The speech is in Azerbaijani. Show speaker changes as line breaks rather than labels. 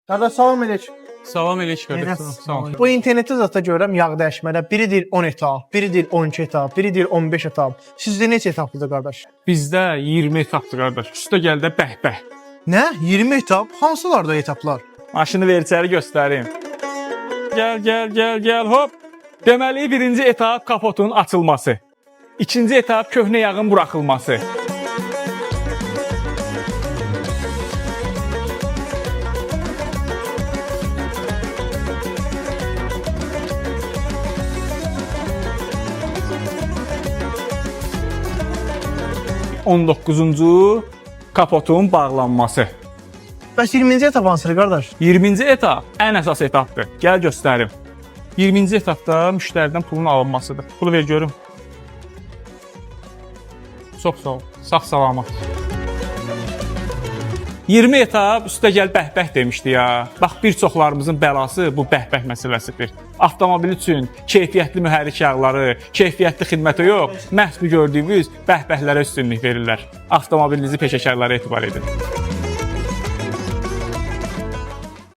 Qardaş salam eləyik.
Salam eləyirik qardaş. Salam.
Bu internetdə zətdə görürəm yağ dəyişmədə. Biri deyir 10 etap, biri deyir 12 etap, biri deyir 15 etap. Sizdə neçə etaplıdır qardaş?
Bizdə 20 etapdır qardaş. Üstə gəldə bəh-bəh.
Nə? 20 etap? Hansılarda etaplar?
Maşını ver içəri göstərim. Gəl, hop. Deməli, birinci etap kapotun açılması. İkinci etap köhnə yağın buraxılması. On doqquzuncu kapotun bağlanması.
Bəs 20-ci etap hansıdır qardaş?
20-ci etap ən əsas etapdır. Gəl göstərim. 20-ci etapda müştəridən pulun alınmasıdır. Pulu ver görüm. Çox sağ ol. Sağ-salamat. 20 etap üstə gəl bəh-bəh demişdi ya. Bax, bir çoxlarımızın bəlası bu bəh-bəh məsələsidir. Avtomobil üçün keyfiyyətli mühərrik yağları, keyfiyyətli xidmətə yox, məhz bu gördüyümüz bəh-bəhlərə üstünlük verirlər. Avtomobilinizi peşəkarlara etibar edin.